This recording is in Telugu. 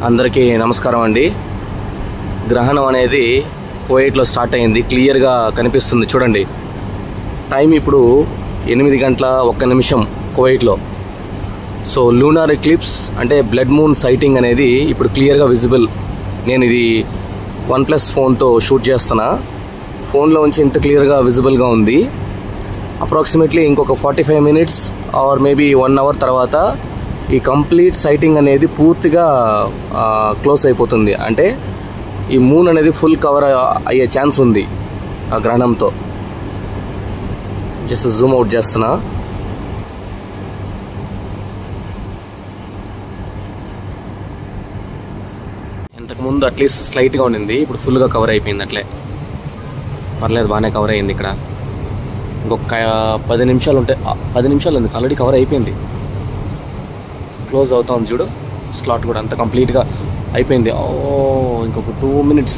అందరికీ నమస్కారం అండి. గ్రహణం అనేది కువైట్లో స్టార్ట్ అయింది. క్లియర్గా కనిపిస్తుంది చూడండి. టైం ఇప్పుడు 8:01 కువైట్లో. సో లూనార్ ఎక్లిప్స్ అంటే బ్లడ్ మూన్ సైటింగ్ అనేది ఇప్పుడు క్లియర్గా విజిబుల్. నేను ఇది OnePlus ఫోన్తో షూట్ చేస్తున్నా. ఫోన్లో నుంచి ఇంత క్లియర్గా విజిబుల్గా ఉంది. అప్రాక్సిమేట్లీ ఇంకొక 45 minutes ఆర్ మేబీ 1 hour తర్వాత ఈ కంప్లీట్ సైటింగ్ అనేది పూర్తిగా క్లోజ్ అయిపోతుంది. అంటే ఈ మూన్ అనేది ఫుల్ కవర్ అయ్యే ఛాన్స్ ఉంది ఆ గ్రహణంతో. జస్ట్ జూమ్ అవుట్ చేస్తున్నా. ఇంతకుముందు అట్లీస్ట్ స్లైట్గా ఉండింది, ఇప్పుడు ఫుల్గా కవర్ అయిపోయింది. అట్లే పర్లేదు, బాగానే కవర్ అయ్యింది. ఇక్కడ ఇంకొక 10 నిమిషాలు ఉంటే 10 నిమిషాలు ఉంది, ఆల్రెడీ కవర్ అయిపోయింది. క్లోజ్ అవుతా ఉంది చూడు, స్లాట్ కూడా అంత కంప్లీట్గా అయిపోయింది. ఇంకొక 2 minutes.